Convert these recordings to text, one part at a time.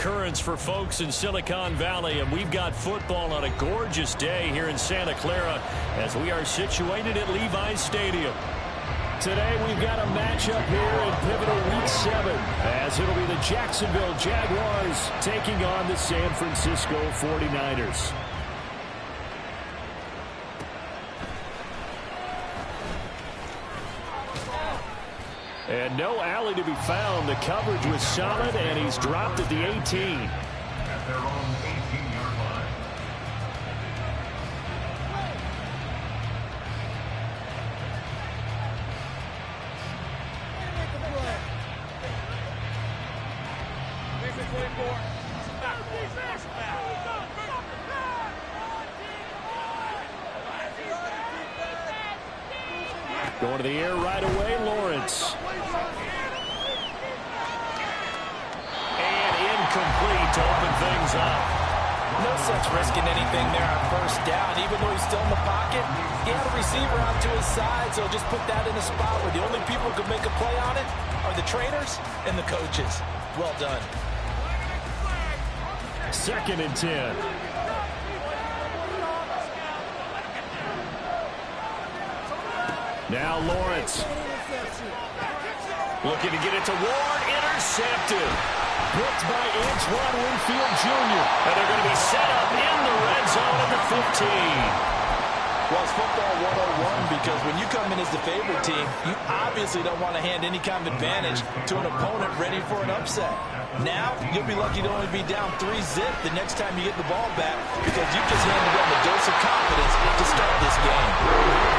occurrence for folks in Silicon Valley, and we've got football on a gorgeous day here in Santa Clara as we are situated at Levi's Stadium. Today we've got a matchup here in pivotal Week 7 as it'll be the Jacksonville Jaguars taking on the San Francisco 49ers. And no alley to be found. The coverage was solid, and he's dropped at the 18. At their own 18-yard line. Going to the air right away, Lawrence. And incomplete to open things up. No sense risking anything there on first down. Even though he's still in the pocket, he had a receiver out to his side, so just put that in a spot where the only people who can make a play on it are the trainers and the coaches. Well done. 2nd and 10. Now Lawrence. Looking to get it to Ward. Intercepted. Blocked by Antoine Winfield Jr. And they're going to be set up in the red zone at the 15. Well, it's football 101 because when you come in as the favorite team, you obviously don't want to hand any kind of advantage to an opponent ready for an upset. Now, you'll be lucky to only be down 3-0 the next time you get the ball back because you just handed them a dose of confidence to start this game.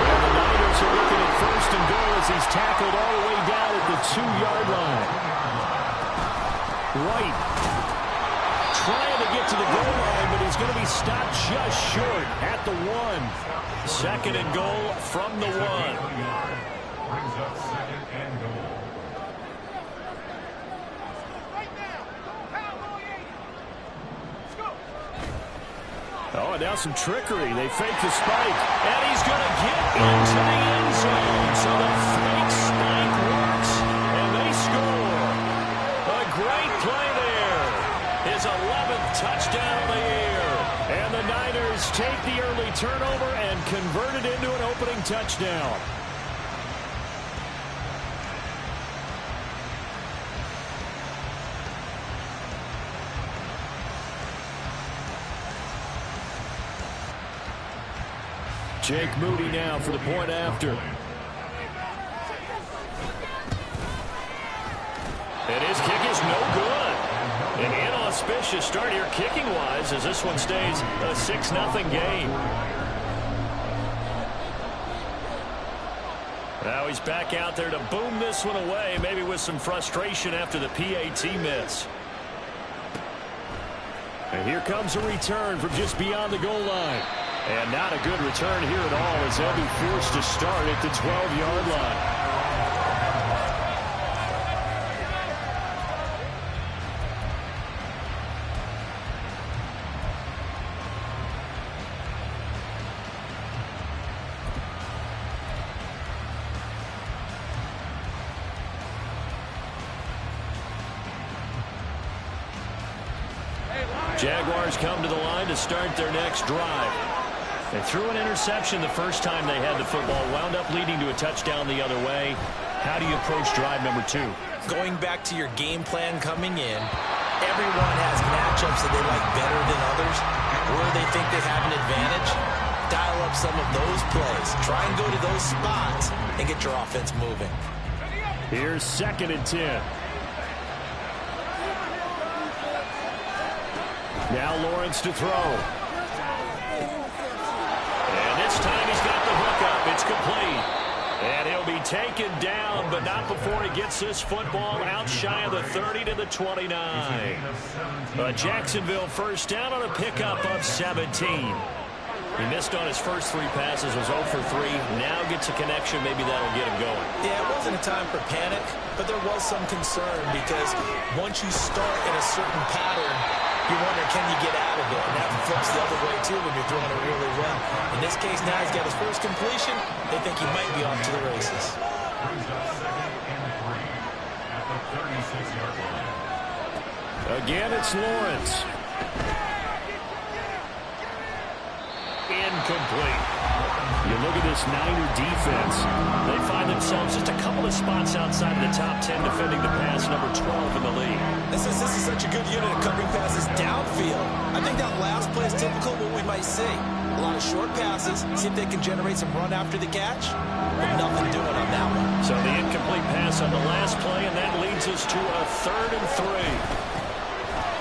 And the Niners are looking at 1st and goal as he's tackled all the way down at the 2-yard line. White trying to get to the goal line, but he's going to be stopped just short at the 1. 2nd and goal from the 1. Brings up 2nd and goal. Oh, and now some trickery. They fake the spike, and he's going to get into the end zone. So the fake spike works, and they score. A great play there. His 11th touchdown of the year. And the Niners take the early turnover and convert it into an opening touchdown. Jake Moody now for the point after. And his kick is no good. An inauspicious start here kicking-wise as this one stays a 6-0 game. Now he's back out there to boom this one away, maybe with some frustration after the PAT miss. And here comes a return from just beyond the goal line. And not a good return here at all as they'll be forced to start at the 12-yard line. Jaguars come to the line to start their next drive. They threw an interception the first time they had the football, wound up leading to a touchdown the other way. How do you approach drive number 2? Going back to your game plan coming in, everyone has matchups that they like better than others, where they think they have an advantage. Dial up some of those plays. Try and go to those spots and get your offense moving. Here's 2nd and 10. Now Lawrence to throw. And this time he's got the hook up. It's complete. And he'll be taken down, but not before he gets this football out shy of the 30 to the 29. A Jacksonville first down on a pickup of 17. He missed on his first 3 passes, was 0 for 3. Now gets a connection. Maybe that'll get him going. Yeah, it wasn't a time for panic, but there was some concern because once you start in a certain pattern, you wonder, can you get out of it? And that flips the other way, too, when you're throwing it really well. In this case, now he's got his first completion. They think he might be off to the races. Brings up 2nd and 3 at the 36-yard line. Again, it's Lawrence. Incomplete. You look at this Niner defense. They find themselves just a couple of spots outside of the top 10 defending the pass, number 12 in the league. This is such a good unit of covering passes downfield. I think that last play is typical of what we might see. A lot of short passes, see if they can generate some run after the catch. But nothing doing on that one. So the incomplete pass on the last play, and that leads us to a 3rd and 3.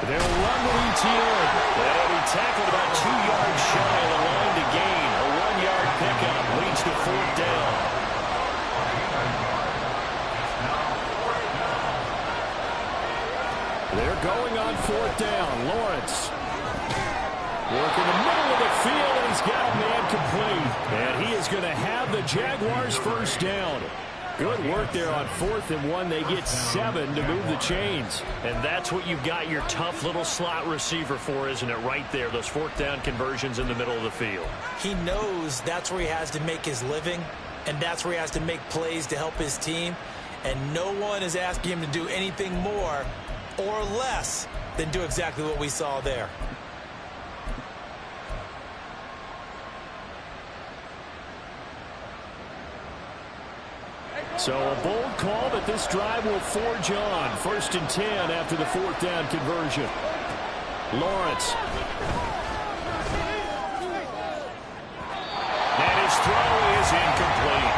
They'll run with ETN. That'll be tackled about 2 yards shy of the line to gain. A 1-yard pickup leads to 4th down. They're going on 4th down. Lawrence working the middle of the field, and he's got a man complete. And he is going to have the Jaguars' 1st down. Good work there on 4th and 1. They get 7 to move the chains. And that's what you've got your tough little slot receiver for, isn't it? Right there, those 4th down conversions in the middle of the field. He knows that's where he has to make his living, and that's where he has to make plays to help his team. And no one is asking him to do anything more or less than do exactly what we saw there. So a bold call, but this drive will forge on. 1st and 10 after the 4th down conversion. Lawrence. And his throw is incomplete.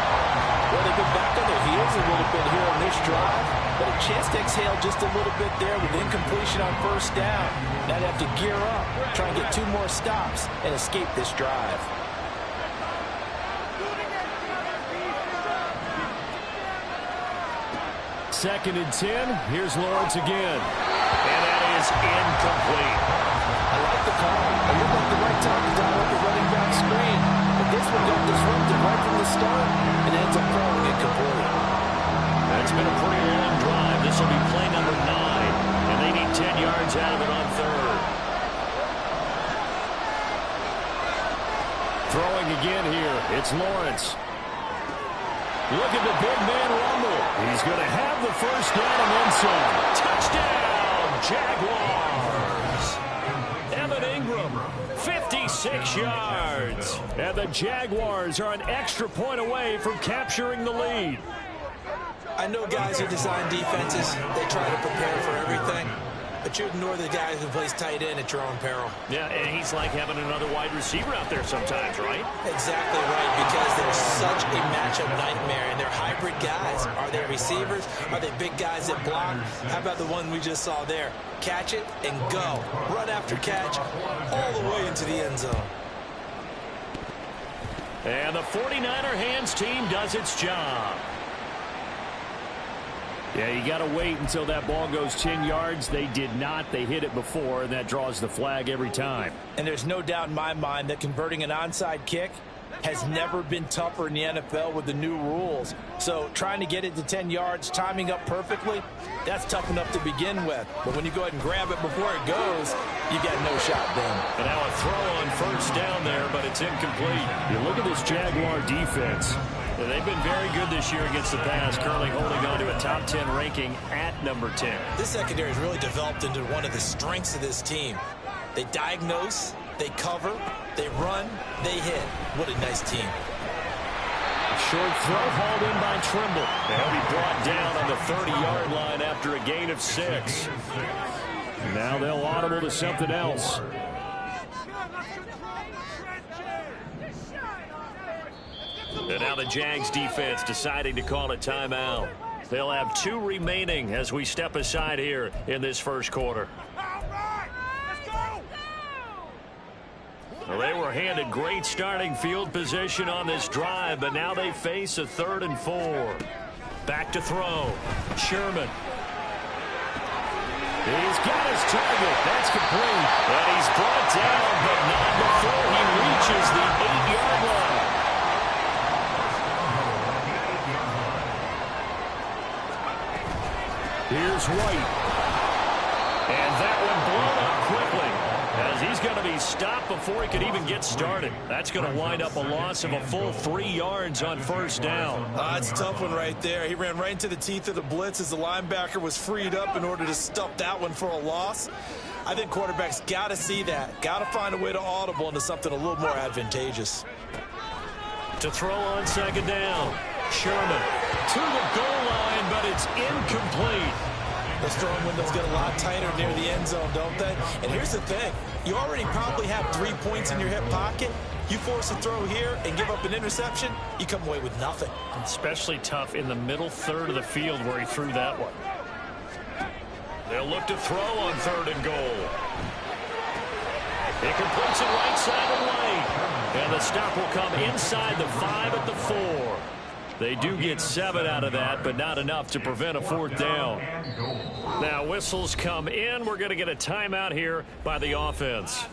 Well, they've been back on their heels a little bit here on this drive, but a chance to exhale just a little bit there with incompletion on 1st down. Now they have to gear up, try and get 2 more stops, and escape this drive. 2nd and 10. Here's Lawrence again. And that is incomplete. I like the call. It looked like the right time to dial up the running back screen. But this one got disrupted right from the start and ends up falling incomplete. That's been a pretty long drive. This will be play number 9. And they need 10 yards out of it on 3rd. Throwing again here. It's Lawrence. Look at the big man rumble. He's going to have the 1st down and then some. Touchdown, Jaguars. Evan Ingram, 56 yards. And the Jaguars are an extra point away from capturing the lead. I know guys who design defenses, they try to prepare for everything. But you ignore the guy who plays tight end at your own peril. Yeah, and he's like having another wide receiver out there sometimes, right? Exactly right, because they're such a matchup nightmare, and they're hybrid guys. Are they receivers? Are they big guys that block? How about the one we just saw there? Catch it and go. Run after catch all the way into the end zone. And the 49er hands team does its job. Yeah, you got to wait until that ball goes 10 yards. They did not. They hit it before, and that draws the flag every time. And there's no doubt in my mind that converting an onside kick has never been tougher in the NFL with the new rules. So trying to get it to 10 yards, timing up perfectly, that's tough enough to begin with. But when you go ahead and grab it before it goes, you got no shot then. And now a throw on 1st down there, but it's incomplete. You look at this Jaguar defense. They've been very good this year against the pass, currently holding on to a top 10 ranking at number 10. This secondary has really developed into one of the strengths of this team. They diagnose, they cover, they run, they hit. What a nice team. Short throw hauled in by Trimble. They'll be brought down on the 30-yard line after a gain of 6. Now they'll audible to something else. And now the Jags defense deciding to call a timeout. They'll have 2 remaining as we step aside here in this 1st quarter. Well, they were handed great starting field position on this drive, but now they face a 3rd and 4. Back to throw. Sherman. He's got his target. That's complete. And he's brought down, but not before he reaches the 8-yard line. Here's White. And that one blown up quickly, as he's going to be stopped before he could even get started. That's going to wind up a loss of a full 3 yards on first down. It's a tough one right there. He ran right into the teeth of the blitz as the linebacker was freed up in order to stuff that one for a loss. I think quarterbacks got to see that. Got to find a way to audible into something a little more advantageous. To throw on second down. Sherman to the goal line, but it's incomplete. Those throwing windows get a lot tighter near the end zone, don't they? And here's the thing. You already probably have 3 points in your hip pocket. You force a throw here and give up an interception, you come away with nothing. Especially tough in the middle third of the field where he threw that one. They'll look to throw on 3rd and goal. He completes it right side of lane. And the stop will come inside the 5 at the 4. They do get 7 out of that, but not enough to prevent a 4th down. Now whistles come in. We're going to get a timeout here by the offense.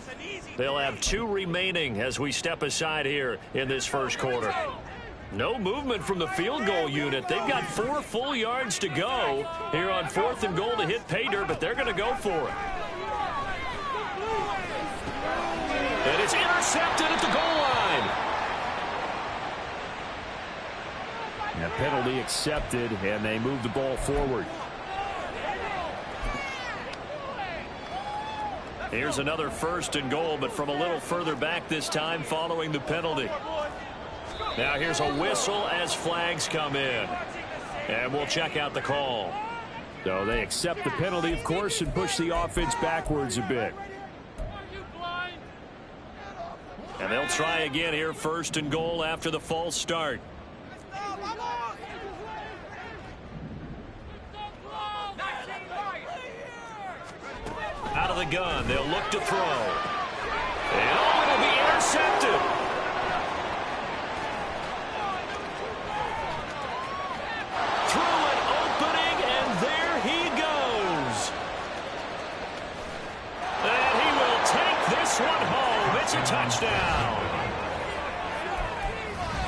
They'll have 2 remaining as we step aside here in this first quarter. No movement from the field goal unit. They've got 4 full yards to go here on 4th and goal to hit pay dirt, but they're going to go for it. And it's intercepted at the goal line. And a penalty accepted, and they move the ball forward. Here's another 1st and goal, but from a little further back this time following the penalty. Now here's a whistle as flags come in. And we'll check out the call. So they accept the penalty, of course, and push the offense backwards a bit. And they'll try again here, 1st and goal after the false start. Out of the gun, they'll look to throw. And it'll be intercepted. Through an opening, and there he goes. And he will take this one home. It's a touchdown.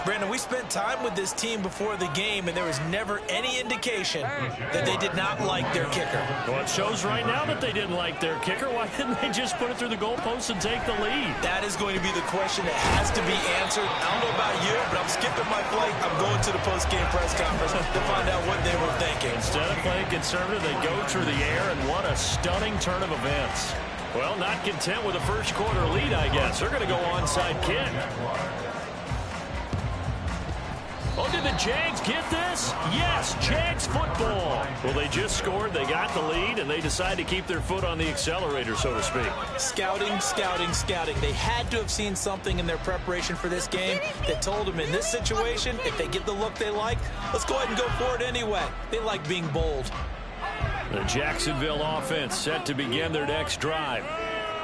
Brandon, we spent time with this team before the game, and there was never any indication that they did not like their kicker. Well, it shows right now that they didn't like their kicker. Why didn't they just put it through the goalpost and take the lead? That is going to be the question that has to be answered. I don't know about you, but I'm skipping my flight. I'm going to the post-game press conference to find out what they were thinking. Instead of playing conservative, they go through the air, and what a stunning turn of events. Well, not content with a first quarter lead, I guess. They're going to go onside kick. Oh, did the Jags get this? Yes, Jags football. Well, they just scored, they got the lead, and they decide to keep their foot on the accelerator, so to speak. Scouting, scouting, scouting. They had to have seen something in their preparation for this game that told them in this situation, if they get the look they like, let's go ahead and go for it anyway. They like being bold. The Jacksonville offense set to begin their next drive.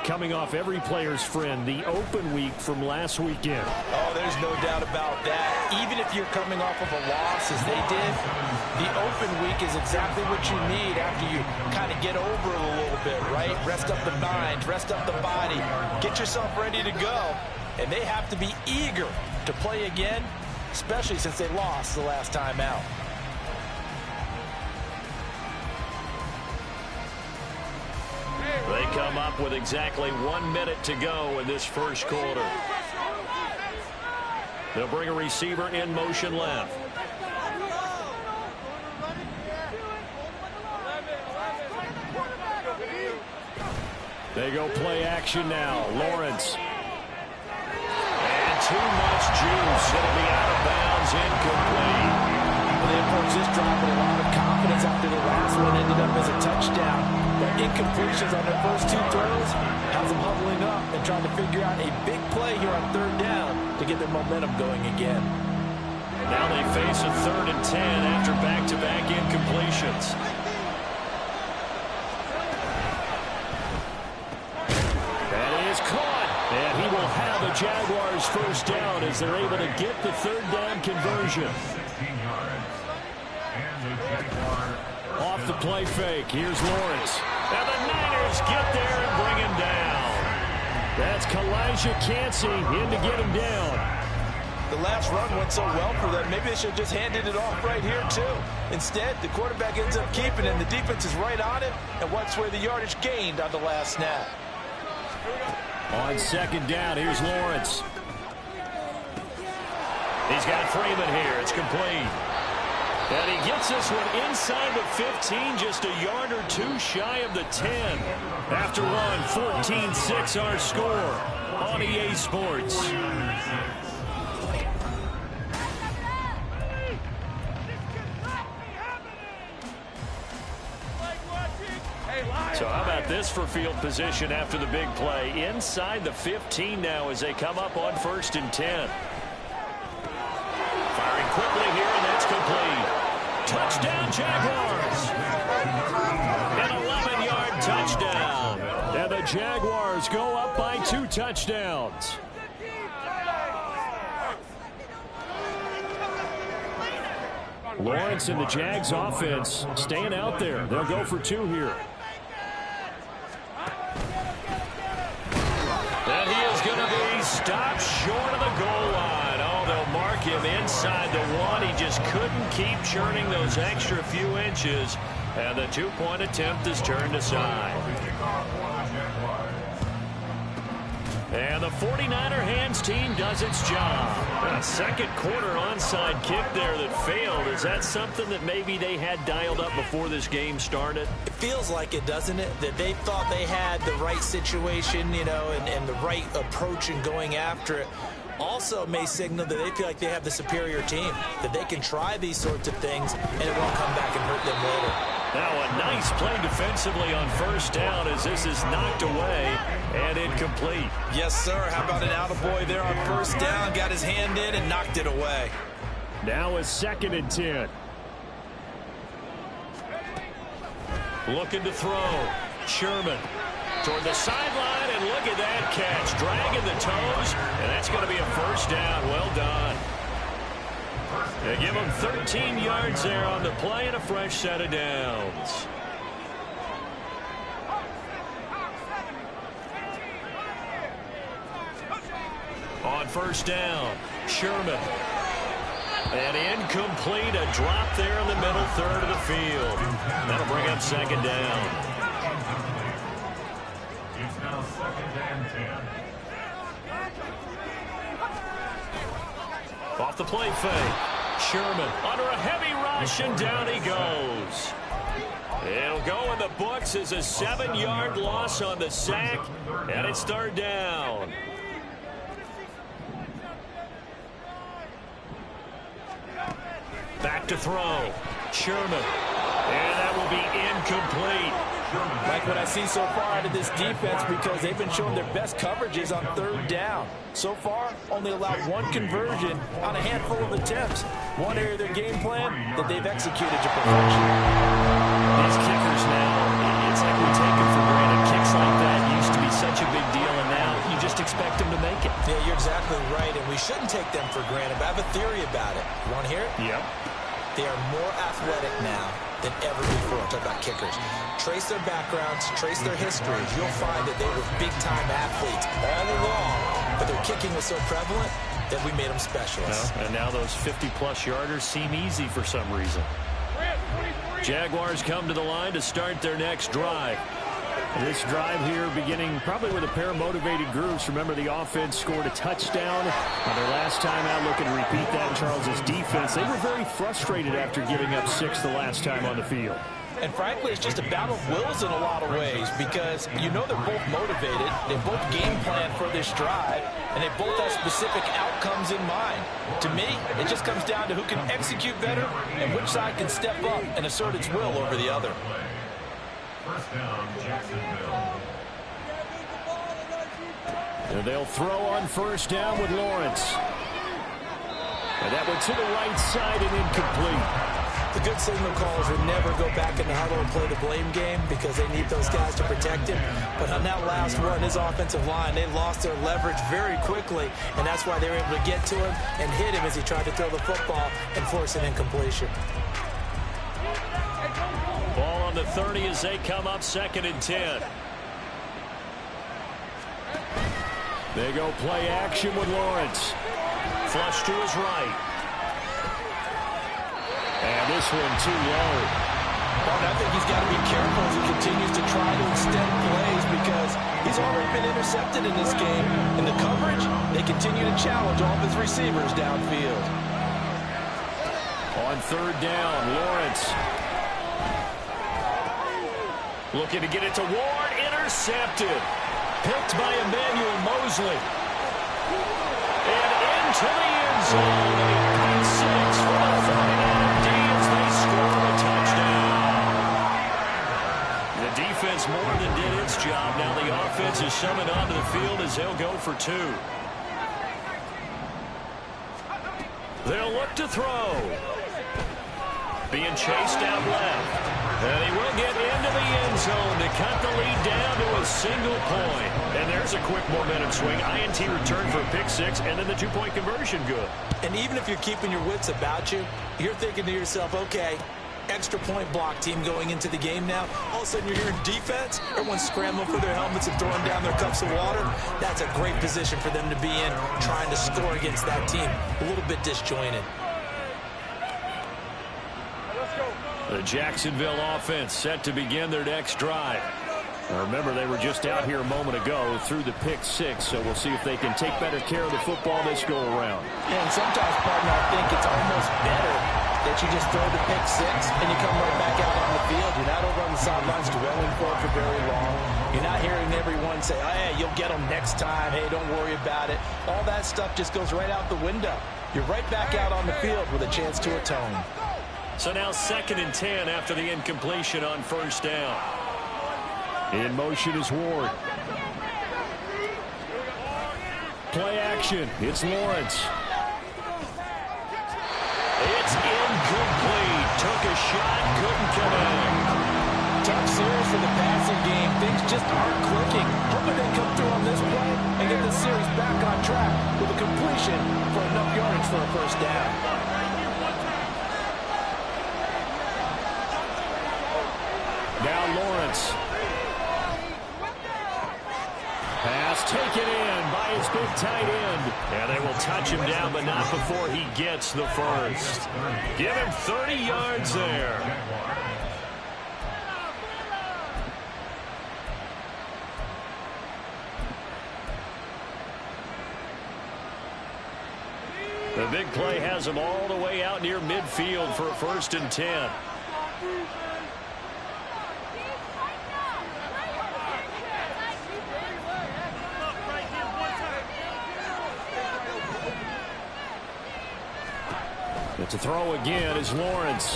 Coming off every player's friend, the open week from last weekend. Oh, there's no doubt about that. Even if you're coming off of a loss, as they did, the open week is exactly what you need after you kind of get over it a little bit, right? Rest up the mind, rest up the body, get yourself ready to go. And they have to be eager to play again, especially since they lost the last time out. They come up with exactly 1 minute to go in this first quarter. They'll bring a receiver in motion left. They go play action now. Lawrence. And too much juice. It'll be out of bounds, incomplete. They approach this drive with a lot of confidence after the last one ended up as a touchdown. But incompletions on their first 2 throws has them huddling up and trying to figure out a big play here on 3rd down to get their momentum going again. Now they face a 3rd and 10 after back-to-back incompletions. And he is caught. And he will have a Jaguars first down as they're able to get the 3rd down conversion. Off the play fake. Here's Lawrence. And the Niners get there and bring him down. That's Kalijah Cansey in to get him down. The last run went so well for them, maybe they should have just handed it off right here, too. Instead, the quarterback ends up keeping it, and the defense is right on it, and what's where the yardage gained on the last snap. On second down, here's Lawrence. He's got Freeman here. It's complete. And he gets this one inside the 15, just a yard or two shy of the 10. After one, 14-6 our score on EA Sports. So how about this for field position after the big play? Inside the 15 now as they come up on 1st and 10. Firing quickly here, and that's complete. Touchdown, Jaguars. An 11-yard touchdown. And the Jaguars go up by 2 touchdowns. Lawrence and the Jags offense staying out there. They'll go for 2 here. And he is going to be stopped short of the goal line. Oh, they'll mark him inside the 1. He just couldn't keep churning those extra few inches. And the 2-point attempt is turned aside. And the 49er hands team does its job. A second quarter onside kick there that failed. Is that something that maybe they had dialed up before this game started? It feels like it, doesn't it? That they thought they had the right situation, you know, and the right approach in going after it. Also may signal that they feel like they have the superior team, that they can try these sorts of things and it won't come back and hurt them later. Now a nice play defensively on 1st down as this is knocked away and incomplete. Yes, sir. How about an attaboy there on 1st down? Got his hand in and knocked it away. Now a 2nd and 10. Looking to throw. Sherman toward the sideline, and look at that catch. Dragging the toes, and that's going to be a 1st down. Well done. They give him 13 yards there on the play and a fresh set of downs. On 1st down, Sherman. And incomplete, a drop there in the middle third of the field. That'll bring up 2nd down. It's now 2nd and 10. Off the play fake. Sherman under a heavy rush, and down he goes. It'll go in the books as a 7-yard loss on the sack, and it's 3rd down. Back to throw. Sherman. And that will be incomplete. Like what I see so far out of this defense, because they've been showing their best coverages on 3rd down. So far, only allowed 1 conversion on a handful of attempts. One area of their game plan that they've executed to perfection. These kickers now, it's like we take them for granted. Kicks like that used to be such a big deal, and now you just expect them to make it. Yeah, you're exactly right, and we shouldn't take them for granted, but I have a theory about it. You want to hear it? Yep. They are more athletic now than ever before. I'm talking about kickers. Trace their backgrounds, trace their histories. You'll find that they were big-time athletes all along, but their kicking was so prevalent that we made them specialists. Well, and now those 50-plus yarders seem easy for some reason. Jaguars come to the line to start their next drive. This drive here beginning probably with a pair of motivated groups. Remember, the offense scored a touchdown on their last time out. Looking to repeat that in Charles's defense. They were very frustrated after giving up 6 the last time on the field. And frankly, it's just a battle of wills in a lot of ways, because you know they're both motivated. They both game plan for this drive, and they both have specific outcomes in mind. To me, it just comes down to who can execute better and which side can step up and assert its will over the other. 1st down, Jacksonville. And they'll throw on 1st down with Lawrence. And that went to the right side and incomplete. The good signal callers would never go back in the huddle and play the blame game because they need those guys to protect him. But on that last one, his offensive line, they lost their leverage very quickly, and that's why they were able to get to him and hit him as he tried to throw the football and force an incompletion. Ball on the 30 as they come up 2nd and 10. They go play action with Lawrence. Flush to his right. And this one too low. Well, I think he's got to be careful as he continues to try to extend plays, because He's already been intercepted in this game. In the coverage, they continue to challenge all of his receivers downfield. On third down, Lawrence. Looking to get it to Ward. Intercepted. Picked by Emmanuel Mosley. And into the end zone. A pick six for the 49 as they score a touchdown. The defense more than did its job. Now the offense is summoned onto the field as they'll go for two. They'll look to throw. Being chased out left. And he will get into the end zone to cut the lead down to a single point. And there's a quick momentum swing. INT return for a pick six, and then the two-point conversion good. And even if you're keeping your wits about you, you're thinking to yourself, okay, extra point block team going into the game now. All of a sudden you're hearing defense. Everyone's scrambling for their helmets and throwing down their cups of water. That's a great position for them to be in, trying to score against that team. A little bit disjointed. The Jacksonville offense set to begin their next drive. Now remember, they were just out here a moment ago through the pick six, so we'll see if they can take better care of the football this go around. Yeah, and sometimes, partner, I think it's almost better that you just throw the pick six and you come right back out on the field. You're not over on the sidelines dwelling for it for very long. You're not hearing everyone say, oh, hey, you'll get them next time. Hey, don't worry about it. All that stuff just goes right out the window. You're right back out on the field with a chance to atone. So now 2nd and 10 after the incompletion on first down. In motion is Ward. Play action. It's Lawrence. It's incomplete. Took a shot, couldn't connect. Tough series for the passing game. Things just aren't clicking. Hoping they come through on this play and get the series back on track with a completion for enough yardage for a first down. Now Lawrence. Pass taken in by his big tight end. And they will touch him down, but not before he gets the first. Give him 30 yards there. The big play has him all the way out near midfield for a 1st and 10. To throw again is Lawrence.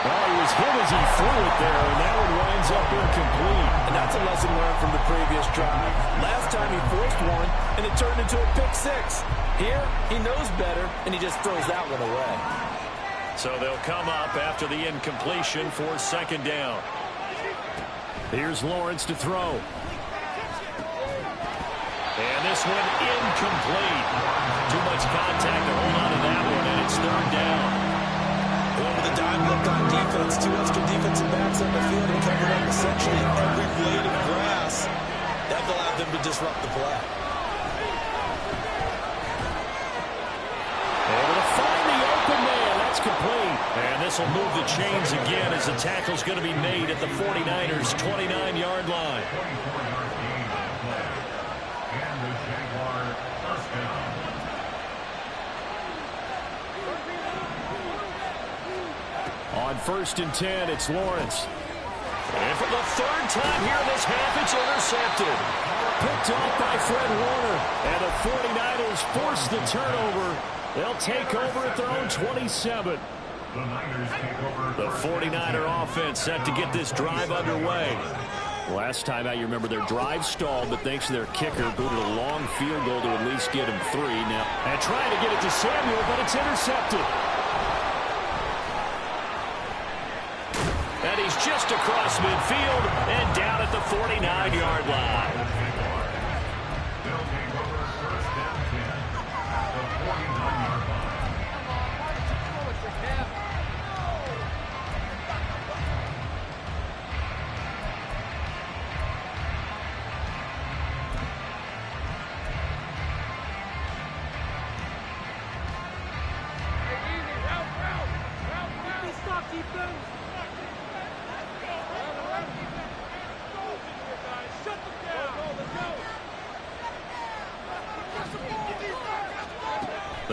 Well, he was hit as he threw it there, and that one winds up incomplete. And that's a lesson learned from the previous drive. Last time he forced one, and it turned into a pick six. Here, he knows better, and he just throws that one away. So they'll come up after the incompletion for 2nd down. Here's Lawrence to throw. And this one incomplete. Too much contact to hold on to that one, and it's 3rd down. Going with the dime look on defense. 2 extra defensive backs on the field and covered up essentially every blade of grass. That allowed them to disrupt the play. Able to find the open man. That's complete. And this will move the chains again as the tackle's going to be made at the 49ers' 29-yard line. On 1st and 10, it's Lawrence. And for the 3rd time here in this half, it's intercepted. Picked off by Fred Warner. And the 49ers force the turnover. They'll take over at their own 27. The 49er offense set to get this drive underway. Last time out, you remember their drive stalled, but thanks to their kicker, booted a long field goal to at least get him 3. Now, and trying to get it to Samuel, but it's intercepted. And he's just across midfield and down at the 49-yard line.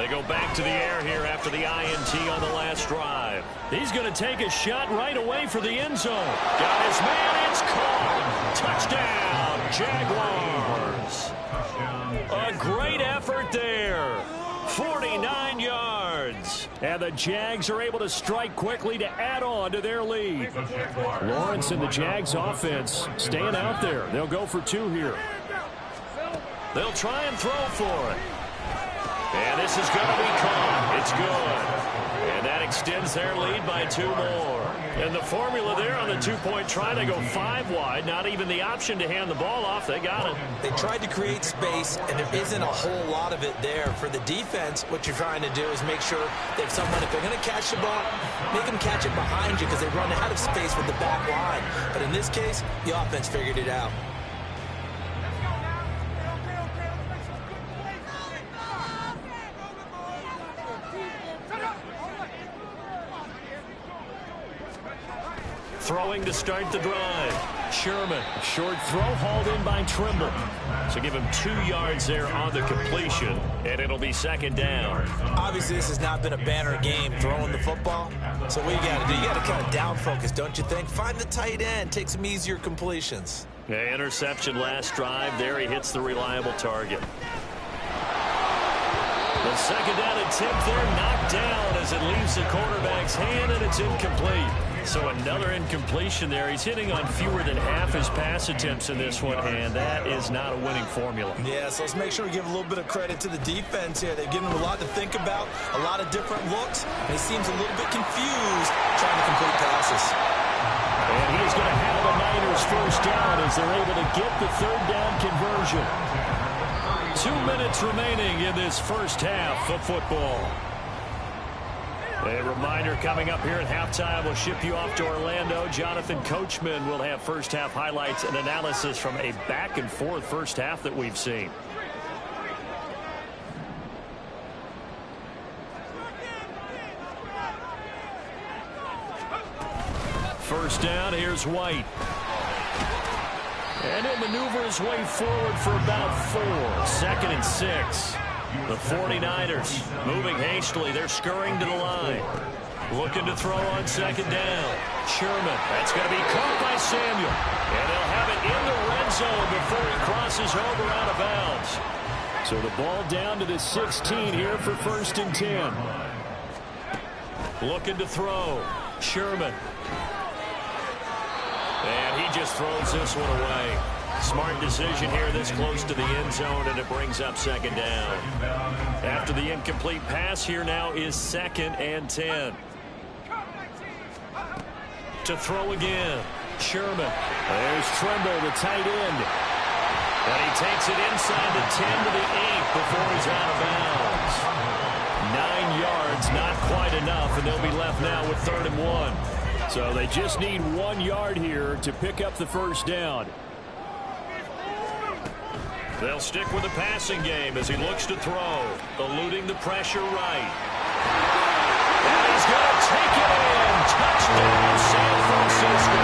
They go back to the air here after the INT on the last drive. He's going to take a shot right away for the end zone. Got his man. It's caught. Touchdown, Jaguars. A great effort there. 49 yards. And the Jags are able to strike quickly to add on to their lead. Lawrence and the Jags offense staying out there. They'll go for 2 here. They'll try and throw for it. And this is going to be caught. It's good. And that extends their lead by 2 more. And the formula there on the 2-point try, they go 5 wide. Not even the option to hand the ball off. They got it. They tried to create space, and there isn't a whole lot of it there. For the defense, what you're trying to do is make sure that someone, if they're going to catch the ball, make them catch it behind you because they run out of space with the back line. But in this case, the offense figured it out. Throwing to start the drive. Sherman, short throw hauled in by Trimble. So give him 2 yards there on the completion, and it'll be 2nd down. Obviously, this has not been a banner game throwing the football. So what you got to do, you got to kind of down focus, don't you think? Find the tight end, take some easier completions. Yeah, interception last drive. There he hits the reliable target. The 2nd down attempt there knocked down as it leaves the quarterback's hand, and it's incomplete. So another incompletion there. He's hitting on fewer than half his pass attempts in this one, and that is not a winning formula. Yeah, so let's make sure we give a little bit of credit to the defense here. They've given him a lot to think about, a lot of different looks, and he seems a little bit confused trying to complete passes. And he's going to have the Niners first down as they're able to get the 3rd down conversion. 2 minutes remaining in this first half of football. A reminder coming up here at halftime, we'll ship you off to Orlando. Jonathan Coachman will have first half highlights and analysis from a back and forth first half that we've seen. First down, here's White. And he'll maneuver his way forward for about 4. 2nd and 6. The 49ers moving hastily. They're scurrying to the line. Looking to throw on 2nd down. Sherman. That's going to be caught by Samuel. And they'll have it in the red zone before he crosses over out of bounds. So the ball down to the 16 here for 1st and 10. Looking to throw. Sherman. And he just throws this one away. Smart decision here this close to the end zone, and it brings up 2nd down. After the incomplete pass, here now is 2nd and 10. To throw again. Sherman. There's Trimble, the tight end. And he takes it inside the 10 to the 8 before he's out of bounds. 9 yards, not quite enough, and they'll be left now with 3rd and 1. So they just need 1 yard here to pick up the first down. They'll stick with the passing game as he looks to throw, eluding the pressure right. And he's going to take it in. Touchdown, San Francisco.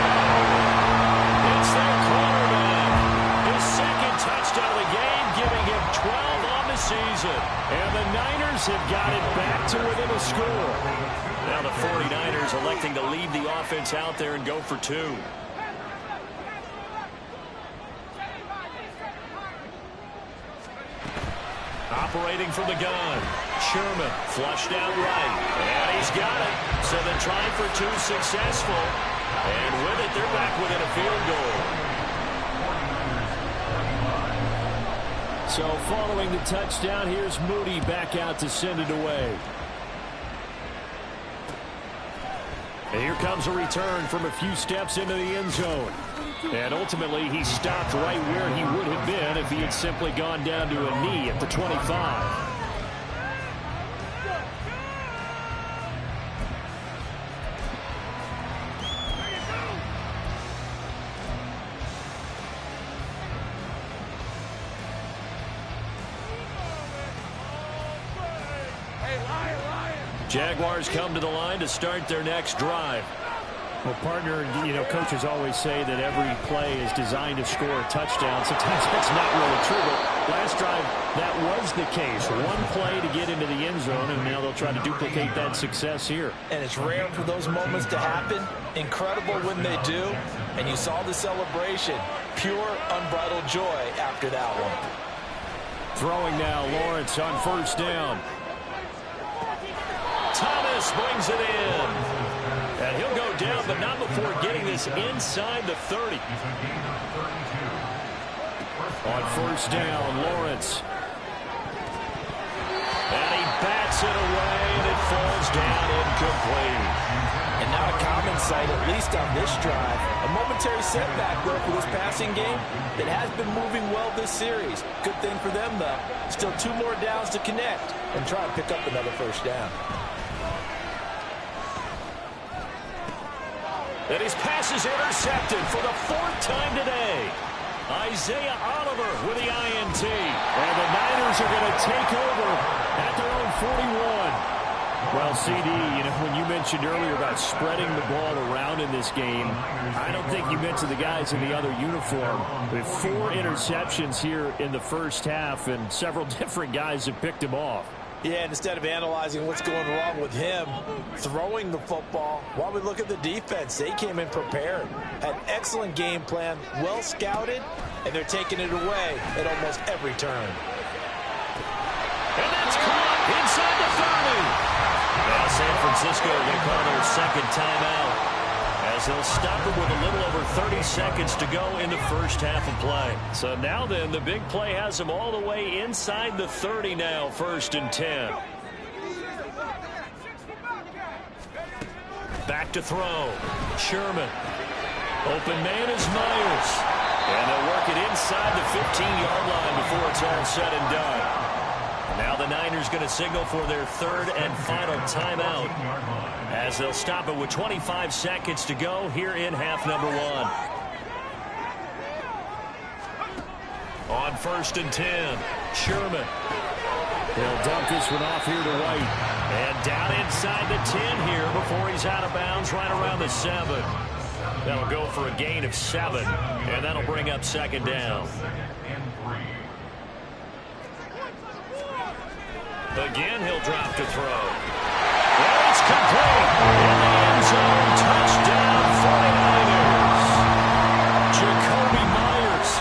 It's their quarterback. His 2nd touchdown of the game, giving him 12 on the season. And the Niners have got it back to within a score. Now the 49ers electing to leave the offense out there and go for 2. Operating from the gun. Sherman flushed out right. And he's got it. So they're trying for 2 successful. And with it, they're back within a field goal. So following the touchdown, here's Moody back out to send it away. And here comes a return from a few steps into the end zone. And ultimately, he stopped right where he would have been if he had simply gone down to a knee at the 25. Jaguars come to the line to start their next drive. Well, partner, coaches always say that every play is designed to score a touchdown. Sometimes that's not really true, but last drive, that was the case. One play to get into the end zone, and now they'll try to duplicate that success here. And it's rare for those moments to happen. Incredible when they do. And you saw the celebration. Pure, unbridled joy after that one. Throwing now, Lawrence on first down. Thomas brings it in. And he'll go down, but not before getting this inside the 30. On first down, Lawrence. And he bats it away, and it falls down incomplete. And not a common sight, at least on this drive. A momentary setback, though, for this passing game that has been moving well this series. Good thing for them, though. Still 2 more downs to connect and try to pick up another first down. And his pass is intercepted for the 4th time today. Isaiah Oliver with the INT. And the Niners are going to take over at their own 41. Well, CD, when you mentioned earlier about spreading the ball around in this game, I don't think you meant to the guys in the other uniform. With 4 interceptions here in the first half, and several different guys have picked him off. Yeah, and instead of analyzing what's going wrong with him throwing the football, while we look at the defense, they came in prepared. Had an excellent game plan, well scouted, and they're taking it away at almost every turn. And that's caught inside the 30. Now San Francisco are going to call their second timeout, as they'll stop it with a little over 30 seconds to go in the first half of play. So now then, the big play has them all the way inside the 30 now, 1st and 10. Back to throw. Sherman. Open man is Myers. And they'll work it inside the 15-yard line before it's all said and done. Now the Niners going to signal for their 3rd and final timeout, as they'll stop it with 25 seconds to go here in half number 1. On 1st and 10, Sherman. He'll dump this one off here to White. And down inside the 10 here before he's out of bounds right around the 7. That'll go for a gain of 7, and that'll bring up 2nd down. Again, he'll drop to throw. And it's complete. In the end zone, touchdown, 49ers. Jakobi Meyers,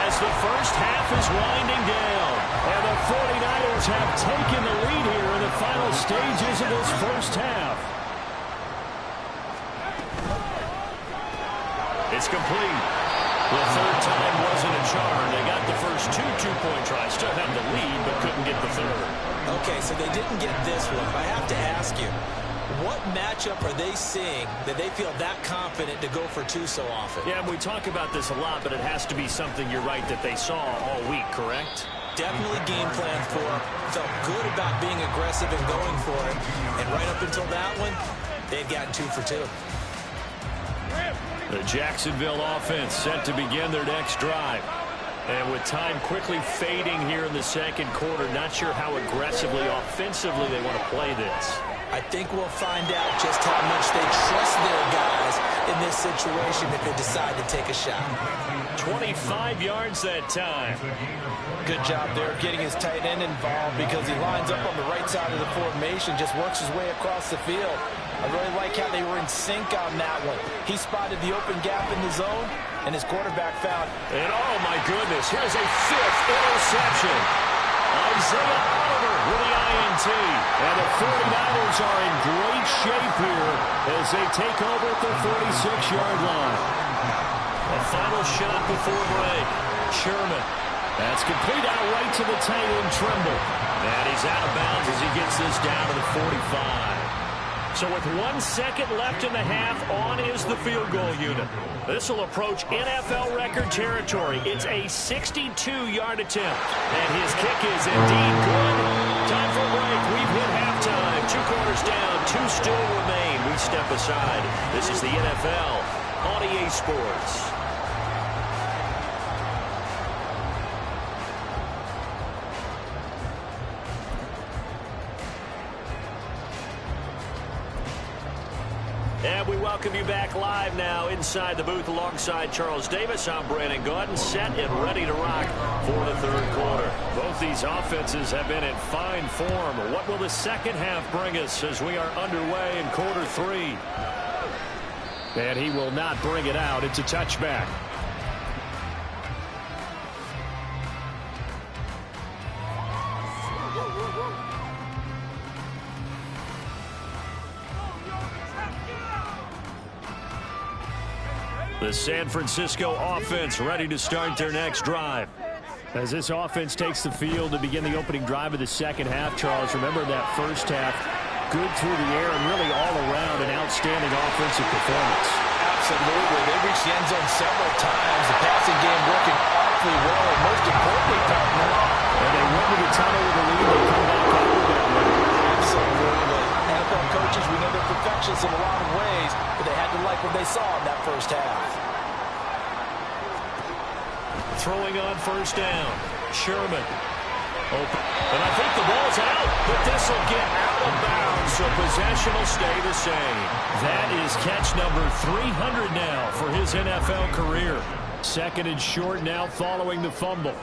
as the first half is winding down. And the 49ers have taken the lead here in the final stages of this first half. It's complete. The 3rd time wasn't a charm. They got the first 2 two-point tries. Still have the lead, but couldn't get the 3rd. Okay, so they didn't get this one, but I have to ask you, what matchup are they seeing that they feel that confident to go for 2 so often? Yeah, we talk about this a lot, but it has to be something, you're right, that they saw all week, correct? Definitely game plan for, felt good about being aggressive and going for it, and right up until that one, they'd gotten 2 for 2. The Jacksonville offense set to begin their next drive. And with time quickly fading here in the 2nd quarter, not sure how aggressively, offensively they want to play this. I think we'll find out just how much they trust their guys in this situation if they decide to take a shot. 25 yards that time. Good job there getting his tight end involved, because he lines up on the right side of the formation, just works his way across the field. I really like how they were in sync on that one. He spotted the open gap in the zone, and his quarterback found. And oh my goodness, here's a 5th interception. Isaiah Oliver with the INT. And the 49ers are in great shape here as they take over at the 46-yard line. A final shot before break. Sherman. That's complete out right to the tight end, Trimble. And he's out of bounds as he gets this down to the 45. So with 1 second left in the half, on is the field goal unit. This will approach NFL record territory. It's a 62-yard attempt. And his kick is indeed good. Time for a break. We've hit halftime. 2 quarters down, 2 still remain. We step aside. This is the NFL on EA Sports. And we welcome you back live now inside the booth alongside Charles Davis. I'm Brandon Gaudin, set and ready to rock for the third quarter. Both these offenses have been in fine form. What will the second half bring us as we are underway in quarter three? And he will not bring it out. It's a touchback. The San Francisco offense ready to start their next drive. As this offense takes the field to begin the opening drive of the second half, Charles, remember that first half, good through the air and really all around an outstanding offensive performance. Absolutely. They reached the end zone several times. The passing game working awfully well, and most importantly, partner. And they went to the tunnel with a lead. They come back out with that win. Absolutely. NFL coaches, we know they're perfectionists in a lot of ways, but they had to like what they saw in that first half. Throwing on first down. Sherman. Open. And I think the ball's out, but this will get out of bounds, so possession will stay the same. That is catch number 300 now for his NFL career. Second and short now following the fumble.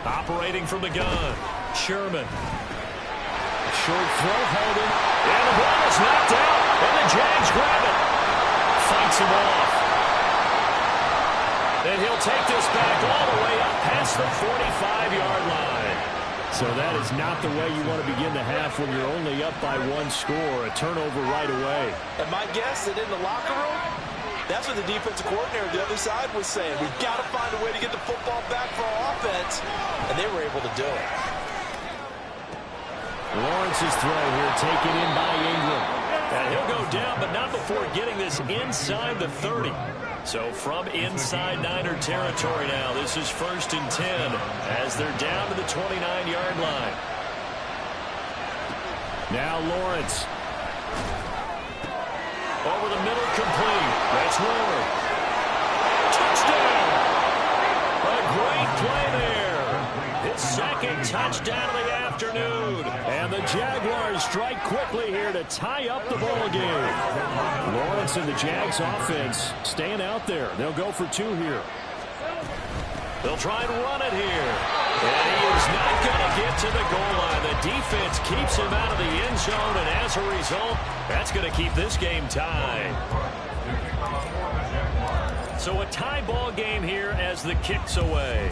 Operating from the gun. Sherman. Short throw, holding. And the ball is knocked out. And the Jags grab it. Fights him off. And he'll take this back all the way up past the 45-yard line. So that is not the way you want to begin the half when you're only up by one score. A turnover right away. And my guess that in the locker room, that's what the defensive coordinator on the other side was saying. We've got to find a way to get the football back for our offense. And they were able to do it. Lawrence's throw here taken in by Ingram. And he'll go down, but not before getting this inside the 30. So from inside Niner territory now, this is 1st and 10 as they're down to the 29-yard line. Now Lawrence. Over the middle, complete. That's Ward. Touchdown! A great play there. His second touchdown of the afternoon. And the Jaguars strike quickly here to tie up the ball game. Lawrence and the Jags offense staying out there. They'll go for two here. They'll try and run it here. And he is not going to get to the goal line. The defense keeps him out of the end zone, and as a result, that's going to keep this game tied. So a tie ball game here as the kick's away.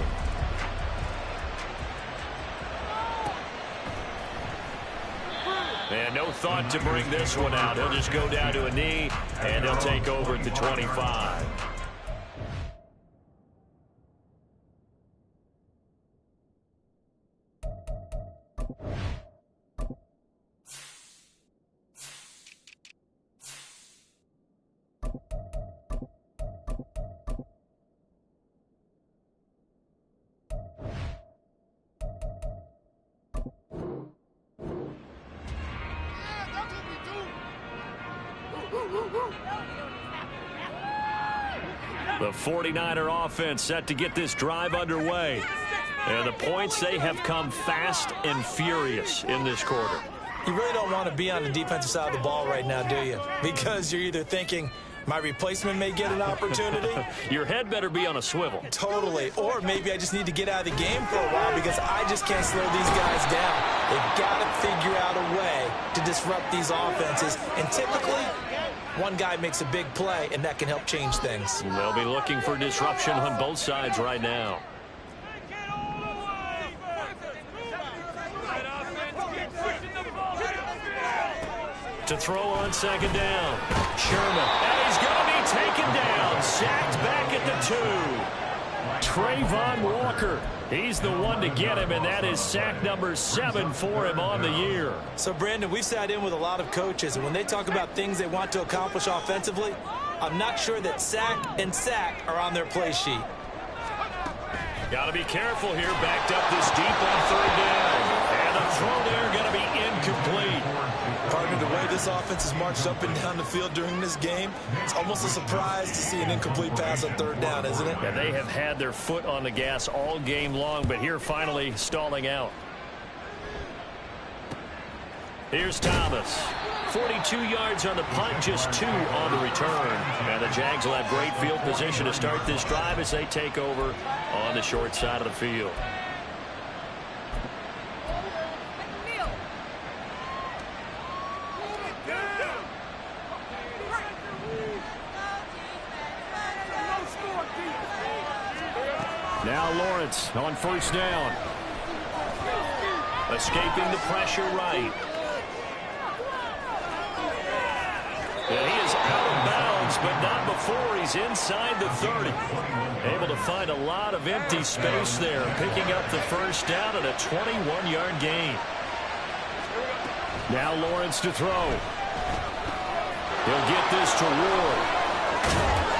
And no thought to bring this one out. He'll just go down to a knee, and they'll take over at the 25. The 49er offense set to get this drive underway. And the points, they have come fast and furious in this quarter. You really don't want to be on the defensive side of the ball right now, do you? Because you're either thinking, my replacement may get an opportunity. Your head better be on a swivel. Totally. Or maybe I just need to get out of the game for a while because I just can't slow these guys down. They've got to figure out a way to disrupt these offenses. And typically, one guy makes a big play, and that can help change things. They'll be looking for disruption on both sides right now. To throw on second down. Sherman. And he's going to be taken down. Sacked back at the 2. Trayvon Walker. He's the one to get him, and that is sack number 7 for him on the year. So, Brandon, we've sat in with a lot of coaches, and when they talk about things they want to accomplish offensively, I'm not sure that sack and sack are on their play sheet. Got to be careful here. Backed up this deep on third down. And the throw there going to be incomplete. Partner, the way this offense has marched up and down the field during this game, it's almost a surprise to see an incomplete pass on third down, isn't it? Yeah, they have had their foot on the gas all game long, but here finally stalling out. Here's Thomas. 42 yards on the punt, just 2 on the return. And the Jags will have great field position to start this drive as they take over on the short side of the field. Now Lawrence on first down. Escaping the pressure right. And he is out of bounds, but not before he's inside the 30. Able to find a lot of empty space there, picking up the first down and a 21-yard gain. Now Lawrence to throw. He'll get this to Ward.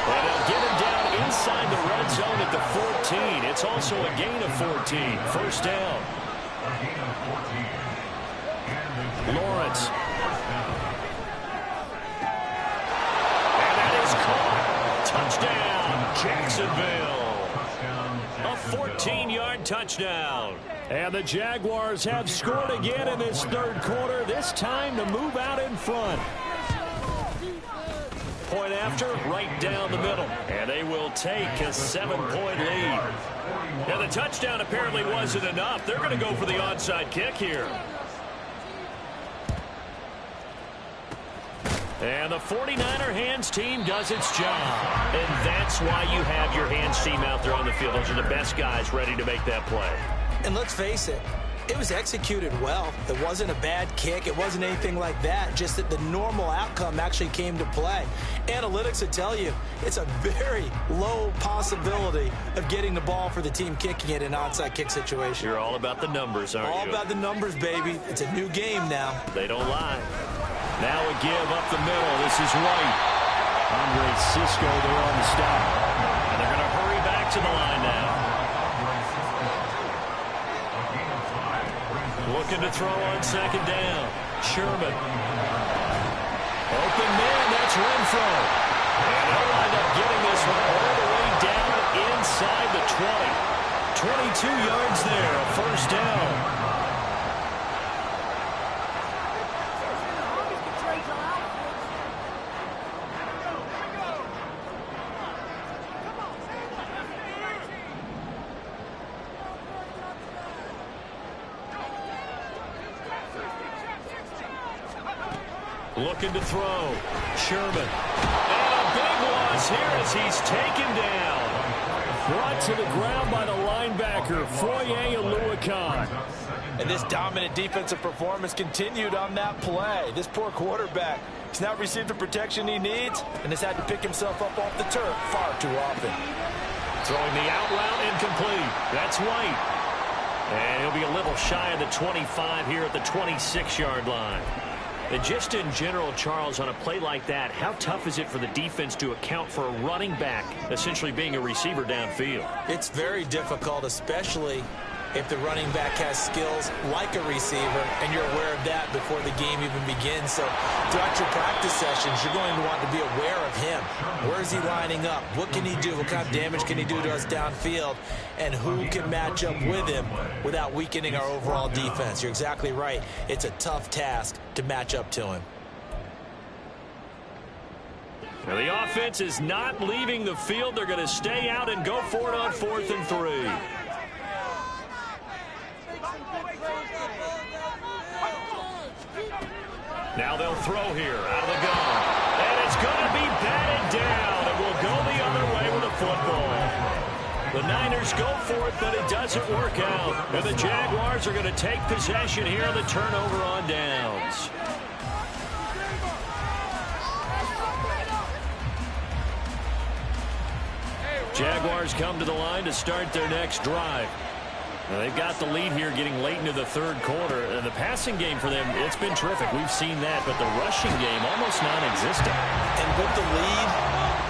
And he'll get him down inside the red zone at the 14. It's also a gain of 14. First down. Lawrence. And that is caught. Touchdown, Jacksonville. A 14-yard touchdown. And the Jaguars have scored again in this third quarter, this time to move out in front. Point after, right down the middle. And they will take a 7-point lead. Now, the touchdown apparently wasn't enough. They're going to go for the onside kick here. And the 49er hands team does its job. And that's why you have your hands team out there on the field. Those are the best guys ready to make that play. And let's face it, it was executed well. It wasn't a bad kick. It wasn't anything like that. Just that the normal outcome actually came to play. Analytics would tell you it's a very low possibility of getting the ball for the team kicking it in an onside kick situation. You're all about the numbers, aren't you? All about the numbers, baby. It's a new game now. They don't lie. Now a give up the middle. This is White. Andre Cisco there on the stop. And they're going to hurry back to the line now. Looking to throw on second down. Sherman. Open man, that's Renfro. And they'll wind up getting this one all the way down inside the 20. 22 yards there, a first down. Looking to throw. Sherman. And a big loss here as he's taken down. Brought to the ground by the linebacker, Foye Oluokun. And this dominant defensive performance continued on that play. This poor quarterback, he's not received the protection he needs and has had to pick himself up off the turf far too often. Throwing the out route incomplete. That's White. And he'll be a little shy of the 25 here at the 26-yard line. And just in general, Charles, on a play like that, how tough is it for the defense to account for a running back essentially being a receiver downfield? It's very difficult, especially if the running back has skills like a receiver, and you're aware of that before the game even begins. So throughout your practice sessions, you're going to want to be aware of him. Where is he lining up? What can he do? What kind of damage can he do to us downfield? And who can match up with him without weakening our overall defense? You're exactly right. It's a tough task to match up to him. Now the offense is not leaving the field. They're going to stay out and go for it on 4th and 3. Now they'll throw here out of the gun. And it's going to be batted down. It will go the other way with the football. The Niners go for it, but it doesn't work out. And the Jaguars are going to take possession here on the turnover on downs. Jaguars come to the line to start their next drive. Now they've got the lead here getting late into the third quarter. And the passing game for them, it's been terrific. We've seen that, but the rushing game almost non-existent. And with the lead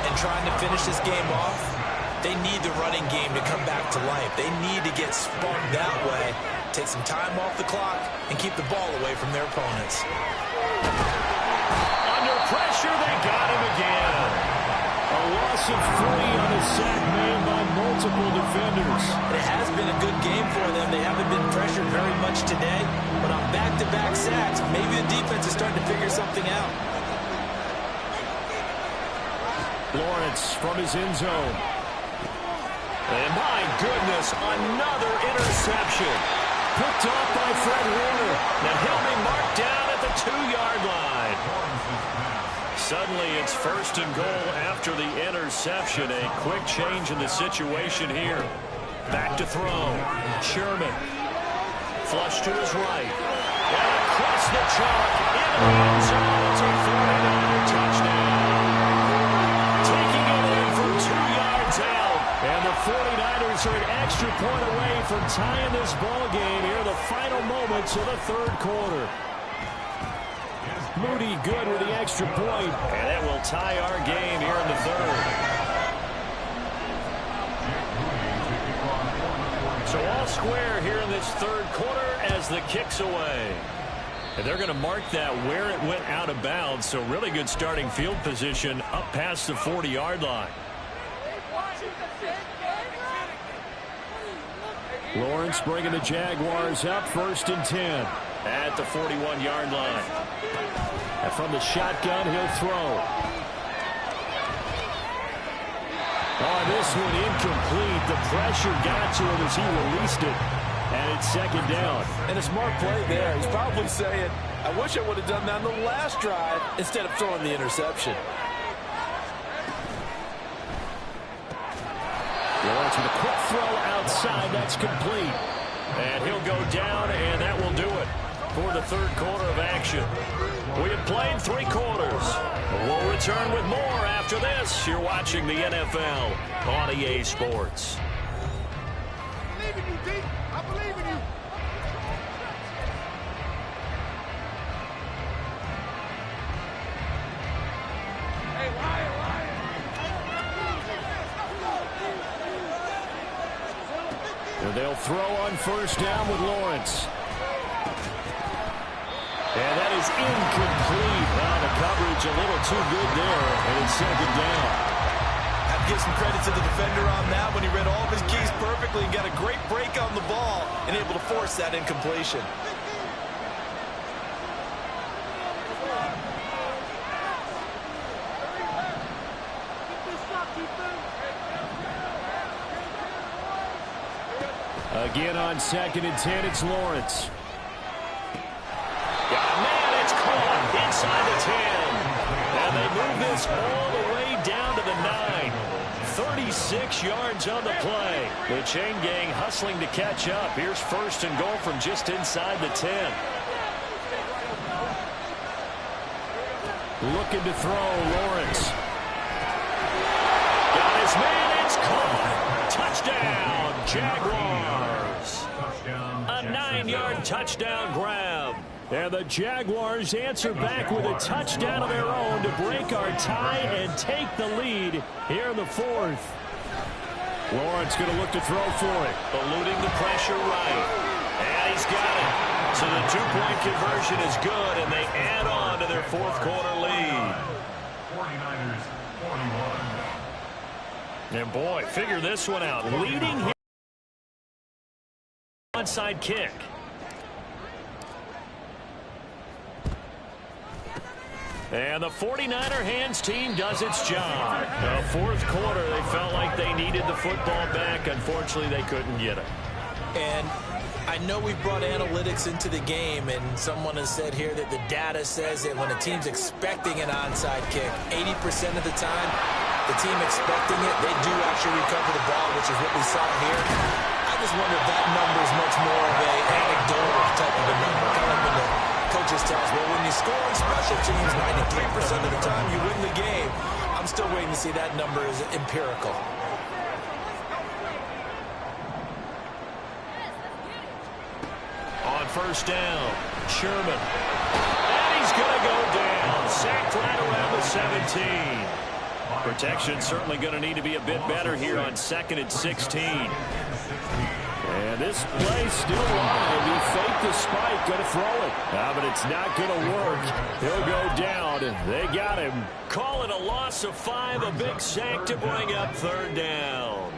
and trying to finish this game off, they need the running game to come back to life. They need to get spun that way take some time off the clock, and keep the ball away from their opponents. Under pressure, they got him again. A loss of 3 on a sack made by multiple defenders. It has been a good game for them. They haven't been pressured very much today, but on back-to-back sacks, maybe the defense is starting to figure something out. Lawrence from his end zone. And my goodness, another interception. Picked off by Fred Warner. Now he'll be marked down at the 2-yard line. Suddenly it's 1st and goal after the interception. A quick change in the situation here. Back to throw. Sherman. Flush to his right. And across the chalk. Into the end zone. It's a 49er touchdown. Taking it in from 2 yards out. And the 49ers are an extra point away from tying this ball game here in the final moments of the 3rd quarter. Moody good with the extra point, and that will tie our game here in the 3rd. So all square here in this 3rd quarter as the kick's away. And they're going to mark that where it went out of bounds, so really good starting field position up past the 40-yard line. Lawrence bringing the Jaguars up 1st and 10 at the 41-yard line. And from the shotgun, he'll throw. Oh, this one incomplete. The pressure got to him as he released it. And it's 2nd down. And a smart play there. He's probably saying, I wish I would have done that on the last drive instead of throwing the interception. Lawrence with a quick throw outside. That's complete. And he'll go down, and that will do it for the 3rd quarter of action. We have played 3 quarters. We'll return with more after this. You're watching the NFL on EA Sports. I believe in you, D. I believe in you. Hey, Lion. And they'll throw on 1st down with Lawrence. And that is incomplete. Well, the coverage a little too good there, and it's 2nd down. Have to give some credit to the defender on that when he read all of his keys perfectly and got a great break on the ball and able to force that incompletion. Again on 2nd and 10, it's Lawrence. Man, it's caught inside the 10. And they move this all the way down to the 9. 36 yards on the play. The chain gang hustling to catch up. Here's 1st and goal from just inside the 10. Looking to throw, Lawrence. Got his man, it's caught. Touchdown, Jaguars. A 9-yard touchdown grab. And the Jaguars answer back with a touchdown of their own to break our tie and take the lead here in the 4th. Lawrence going to look to throw for it. Eluding the pressure right. And he's got it. So the 2-point conversion is good, and they add on to their 4th quarter lead. 49ers, 41. And boy, figure this one out. Leading here. Onside kick. And the 49er hands team does its job. The 4th quarter, they felt like they needed the football back. Unfortunately, they couldn't get it. And I know we've brought analytics into the game, and someone has said here that the data says that when a team's expecting an onside kick, 80% of the time, the team expecting it, they do actually recover the ball, which is what we saw here. I just wonder if that number is much more of an anecdotal type of a number. Kind of when the coaches tell us, well, when you score on special teams, 93% of the time you win the game. I'm still waiting to see that number is empirical. On 1st down, Sherman. And he's going to go down. Sacked right around the 17. Protection certainly going to need to be a bit better here on 2nd and 16. And And this play still live. He faked the spike, going to throw it. But it's not going to work. He'll go down. They got him. Call it a loss of 5, a big sack to bring up third down.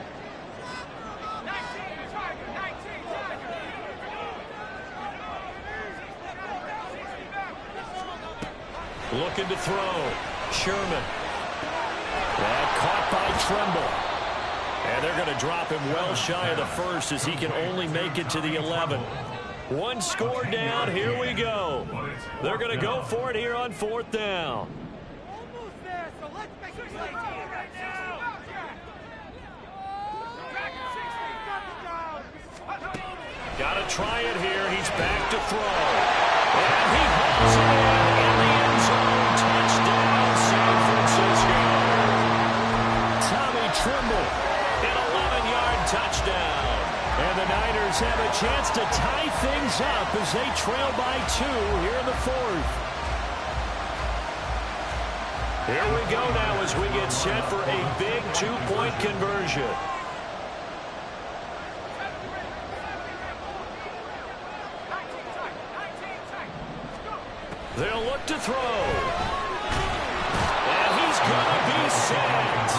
Looking to throw. Sherman. That caught by Tremble. And they're going to drop him well shy of the first as he can only make it to the 11. One score down. Here we go. They're going to go for it here on fourth down. Almost there, so let's make it play right now. Got to try it here. He's back to throw. And he holds it in the end zone. Touchdown, San Francisco. Tommy Tremble. An 11-yard touchdown. And the Niners have a chance to tie things up as they trail by 2 here in the fourth. Here we go now as we get set for a big 2-point conversion. They'll look to throw. And he's going to be sacked.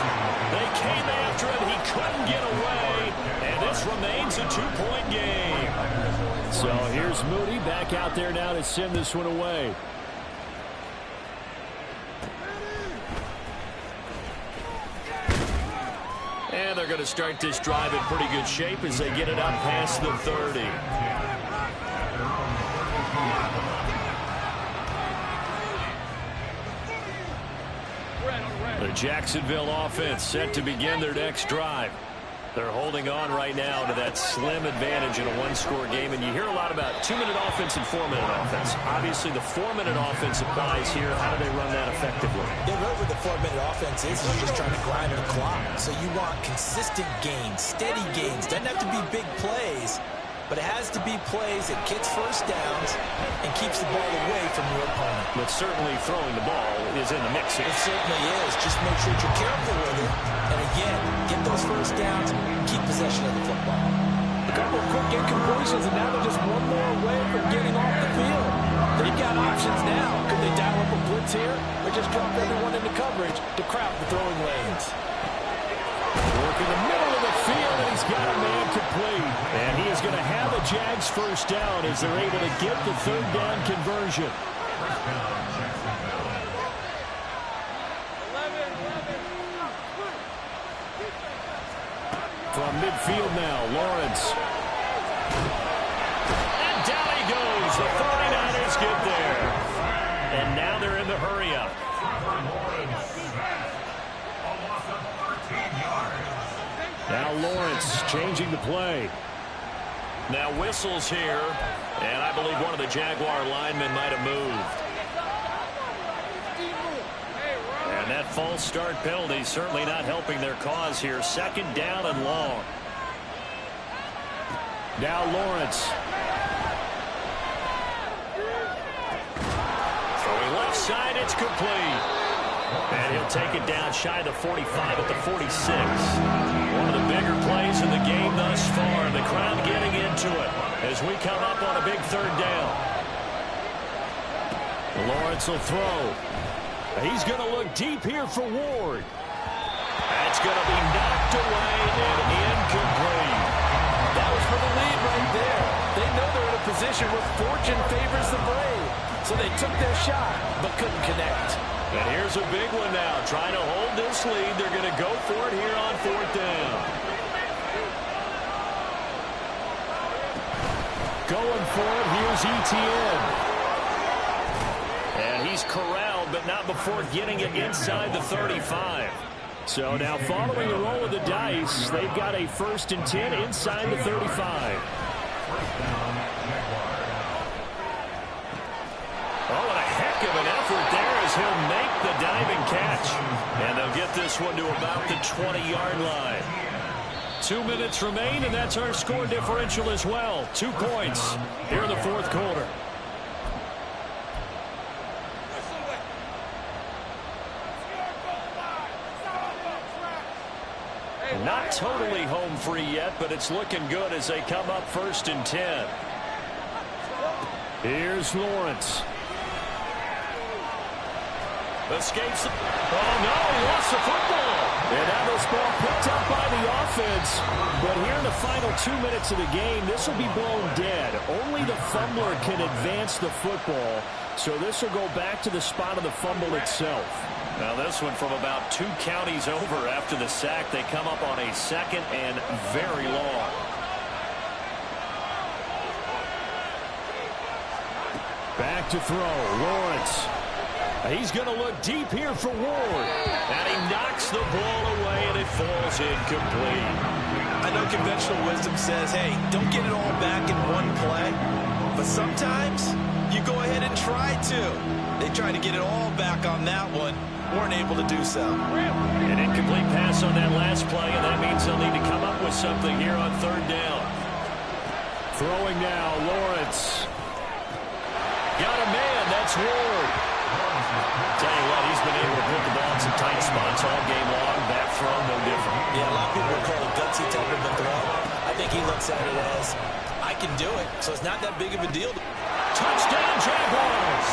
They came after him. He couldn't get away. And this remains a 2-point game. So here's Moody back out there now to send this one away. And they're going to start this drive in pretty good shape as they get it up past the 30. The Jacksonville offense set to begin their next drive. They're holding on right now to that slim advantage in a one-score game. And you hear a lot about 2-minute offense and 4-minute offense. Obviously, the 4-minute offense applies here. How do they run that effectively? Yeah, really what the 4-minute offense is you're just trying to grind the clock. So you want consistent gains, steady gains. Doesn't have to be big plays, but it has to be plays that gets first downs and keeps the ball away from your opponent. But certainly throwing the ball is in the mix here. It certainly is. Just make sure you're careful with it. And again, get those first downs, keep possession of the football. A couple of quick incompletions, and now they're just one more away from getting off the field. They've got options now. Could they dial up a blitz here or just drop everyone into coverage to crowd the throwing lanes? Work in the middle of the field, and he's got a man complete. And he is going to have a Jags first down as they're able to get the third down conversion. From midfield now, Lawrence. And down he goes. The 49ers get there. And now they're in the hurry-up. Now Lawrence changing the play. Now whistles here, and I believe one of the Jaguar linemen might have moved. And that false start penalty certainly not helping their cause here. Second down and long. Now Lawrence. Throwing left side, it's complete. And he'll take it down shy of the 45 at the 46. One of the bigger plays in the game thus far. The crowd getting into it as we come up on a big third down. Lawrence will throw. He's going to look deep here for Ward. That's going to be knocked away and incomplete. That was for the lead right there. They know they're in a position where fortune favors the brave. So they took their shot, but couldn't connect. And here's a big one now. Trying to hold this lead. They're going to go for it here on fourth down. Going for it, here's Etienne. And he's corralled, but not before getting it inside the 35. So now following the roll of the dice, they've got a 1st and 10 inside the 35. Oh, and a heck of an effort there as he'll make the diving catch. And they'll get this one to about the 20-yard line. 2 minutes remain, and that's our score differential as well. 2 points here in the fourth quarter. Not totally home free yet, but it's looking good as they come up 1st and 10. Here's Lawrence. Escapes. Oh, no, he lost the football. And now this ball picked up by the offense. But here in the final 2 minutes of the game, this will be blown dead. Only the fumbler can advance the football. So this will go back to the spot of the fumble itself. Now this one from about 2 counties over after the sack. They come up on a 2nd and very long. Back to throw. Lawrence. He's going to look deep here for Ward. And he knocks the ball away, and it falls incomplete. I know conventional wisdom says, hey, don't get it all back in one play. But sometimes you go ahead and try to. They tried to get it all back on that one. Weren't able to do so. An incomplete pass on that last play, and that means they'll need to come up with something here on 3rd down. Throwing now, Lawrence. Got a man, that's Ward. Tell you what, he's been able to put the ball in some tight spots all game long. That throw, no different. Yeah, a lot of people would call it gutsy type of a throw. I think he looks at it as, I can do it, so it's not that big of a deal. Touchdown, Jaguars!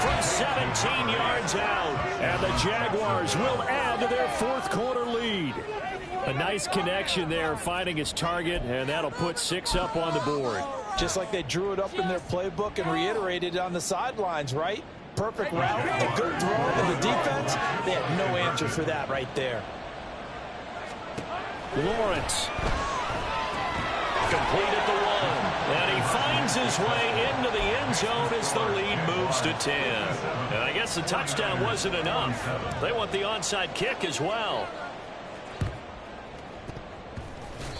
From 17 yards out, and the Jaguars will add to their 4th quarter lead. A nice connection there, finding his target, and that'll put 6 up on the board. Just like they drew it up in their playbook and reiterated on the sidelines, right? Perfect route, a good throw, and the defense, they had no answer for that right there. Lawrence. Complete at the 1. And he finds his way into the end zone as the lead moves to 10. And I guess the touchdown wasn't enough. They want the onside kick as well.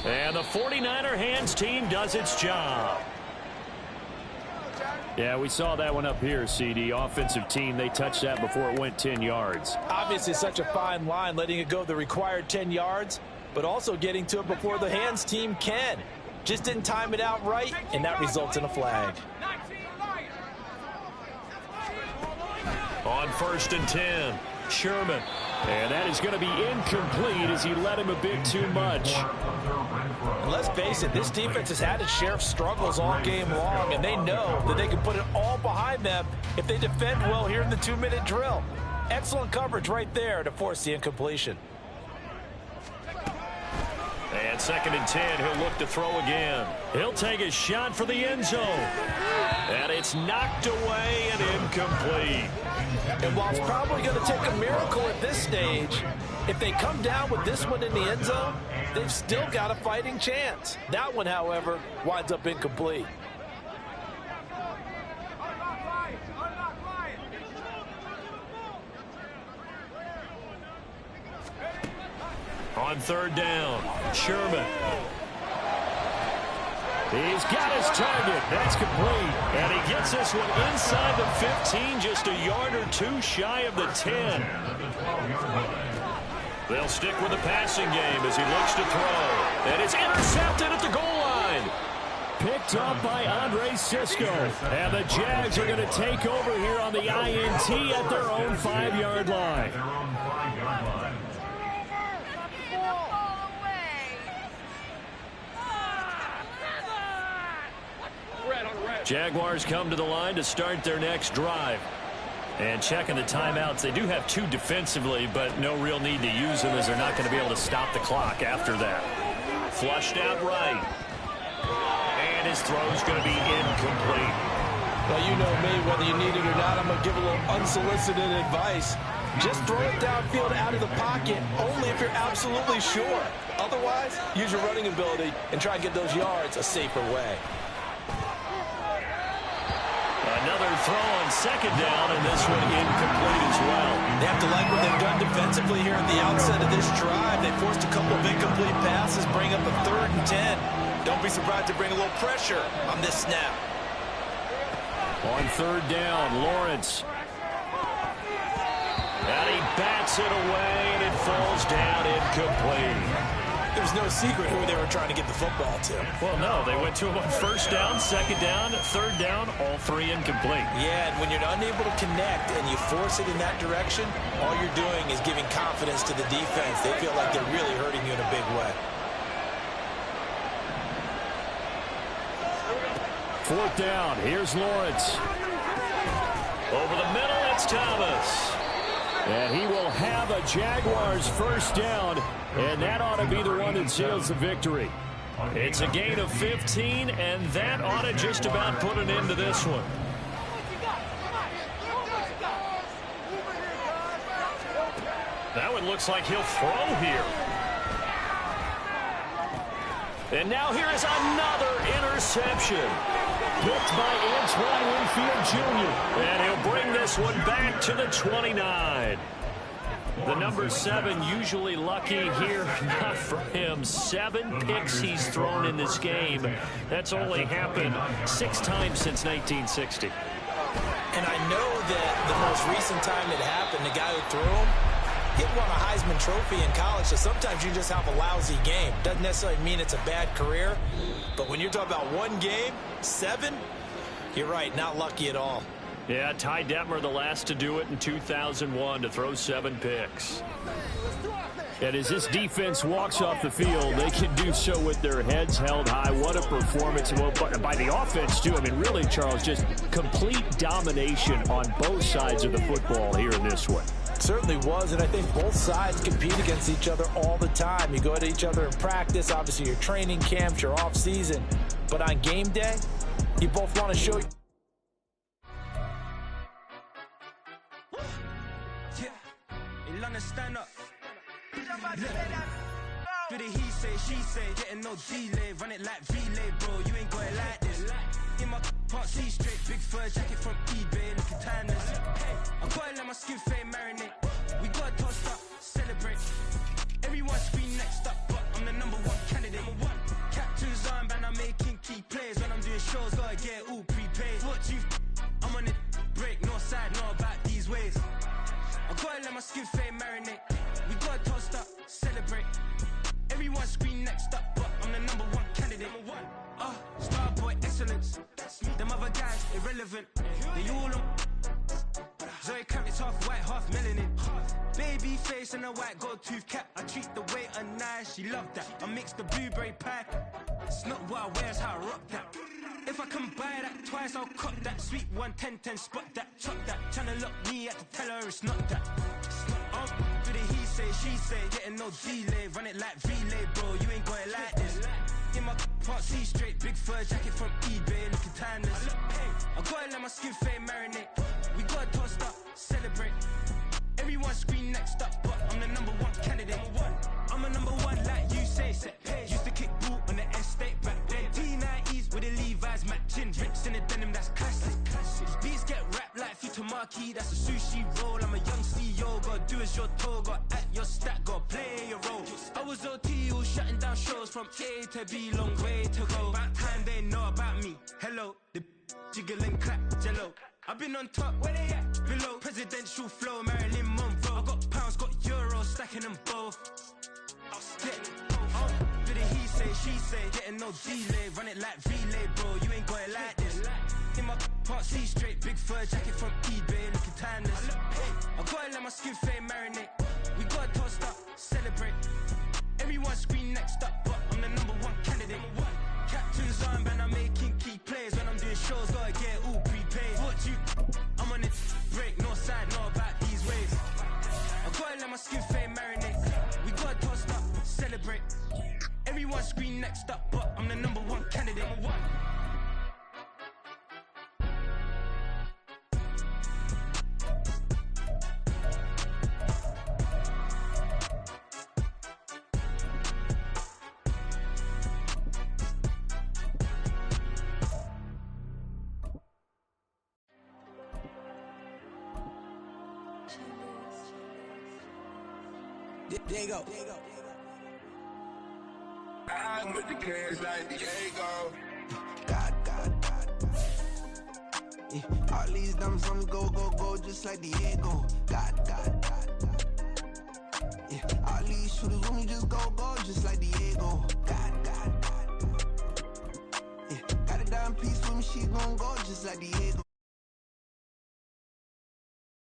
And the 49er hands team does its job. Yeah, we saw that one up here, CD. Offensive team, they touched that before it went 10 yards. Obviously such a fine line, letting it go the required 10 yards, but also getting to it before the hands team can. Just didn't time it out right, and that results in a flag. On 1st and 10, Sherman. And that is going to be incomplete as he let him a bit too much. And let's face it, this defense has had its share of struggles all game long, and they know that they can put it all behind them if they defend well here in the 2-minute drill. Excellent coverage right there to force the incompletion. And 2nd and 10, he'll look to throw again. He'll take a shot for the end zone. And it's knocked away and incomplete. And while it's probably going to take a miracle at this stage, if they come down with this one in the end zone, they've still got a fighting chance. That one, however, winds up incomplete. On 3rd down, Sherman. He's got his target. That's complete. And he gets this one inside the 15, just a yard or 2 shy of the 10. They'll stick with the passing game as he looks to throw. And it's intercepted at the goal line. Picked up by Andre Cisco. And the Jags are going to take over here on the INT at their own 5-yard line. Jaguars come to the line to start their next drive. And checking the timeouts, they do have 2 defensively, but no real need to use them as they're not going to be able to stop the clock after that. Flushed out right. And his throw's going to be incomplete. Well, you know me, whether you need it or not, I'm going to give a little unsolicited advice. Just throw it downfield out of the pocket, only if you're absolutely sure. Otherwise, use your running ability and try and get those yards a safer way. Another throw on 2nd down, and this one incomplete as well. They have to like what they've done defensively here at the outset of this drive. They forced a couple of incomplete passes, bring up a 3rd and 10. Don't be surprised to bring a little pressure on this snap. On 3rd down, Lawrence. And he bats it away, and it falls down incomplete. It was no secret who they were trying to get the football to. Well, no, they went to him on first down, second down, third down, all three incomplete. Yeah, and when you're unable to connect and you force it in that direction, all you're doing is giving confidence to the defense. They feel like they're really hurting you in a big way. Fourth down, here's Lawrence. Over the middle, it's Thomas. And he will have a Jaguars first down, and that ought to be the one that seals the victory. It's a gain of 15, and that ought to just about put an end to this one. That one looks like he'll throw here. And now here is another interception. Picked by Antoine Winfield Jr. And he'll bring this one back to the 29. The number 7 usually lucky here. Not for him. 7 picks he's thrown in this game. That's only happened 6 times since 1960. And I know that the most recent time it happened, the guy who threw him, he won a Heisman Trophy in college, so sometimes you just have a lousy game. Doesn't necessarily mean it's a bad career, but when you're talking about one game, 7, you're right, not lucky at all. Yeah, Ty Detmer, the last to do it in 2001, to throw 7 picks. And as this defense walks off the field, they can do so with their heads held high. What a performance. Well, by the offense, too. I mean, really, Charles, just complete domination on both sides of the football here in this one. Certainly was, and I think both sides compete against each other all the time. You go at each other in practice, obviously your training camps, your off season, but on game day, you both want to show you. Stand up. Do the he say, she say, getting no delay, run it like relay, bro. You ain't got it like this. In my can't see straight, big fur jacket from eBay, looking timeless. I gotta let my skin fade marinate. We gotta toast up, celebrate. Everyone scream next up, but I'm the number 1 candidate. Captain's armband, I'm making key plays. When I'm doing shows, gotta get all prepaid. What you I'm on it, break, no side, no about these ways. I gotta let my skin fade marinate. We gotta toast up, celebrate. Everyone scream next up, but I'm the number 1 candidate. Starboy excellence. Them other guys irrelevant. They all on. Zoe Kravitz half white, half melanin. Baby face and a white gold tooth cap. I treat the waiter nice, she love that. I mix the blueberry pie. It's not what I wear, it's how I rock that. If I can buy that twice, I'll cut that. Sweet 110, spot that, chop that. Tryna lock me at the tell her it's not that. Do the he say, she say, getting no delay. Run it like relay, bro, you ain't got it like this. In my can't see straight, big fur jacket from eBay, looking timeless. I gotta let my skin fade marinate. We gotta toast up, celebrate. Everyone scream next up, but I'm the number 1 candidate. I'm a number 1 like you say, set pace. Used to kick boot on the estate back then. T90s with the Levi's matching. Rips in the denim, that's classic. These beats get wrapped like Futamaki, that's a sushi roll. I'm a young CEO, gotta do as you're told. Gotta act your stat, gotta play your role. I was OT, all shutting down shows from A to B, long way to go. About time they know about me. Hello, the jiggle and clap, jello. I've been on top, where they at? Below, presidential flow, Marilyn Monroe. I got pounds, got euros, stacking them both. Do the he say, she say, getting no delay, run it like relay, bro, you ain't got it like this. In my can't see straight, big fur jacket from eBay, looking timeless. I gotta let my skin fade marinate. We gotta toast up, celebrate. Everyone scream next up, but I'm the number 1 candidate. Captain's armband, I'm making key plays. When I'm doing shows, gotta get all prepaid. What you I'm on it, break, no side, no about these ways. I gotta let my skin fade marinate. We gotta toast up, celebrate. Everyone scream next up, but I'm the number 1 candidate. There you go. I'm with the cash like Diego. God. Yeah, all these diamonds on me go, just like Diego. God. Yeah, all these shooters on me just go, just like Diego. she gon' go just like Diego.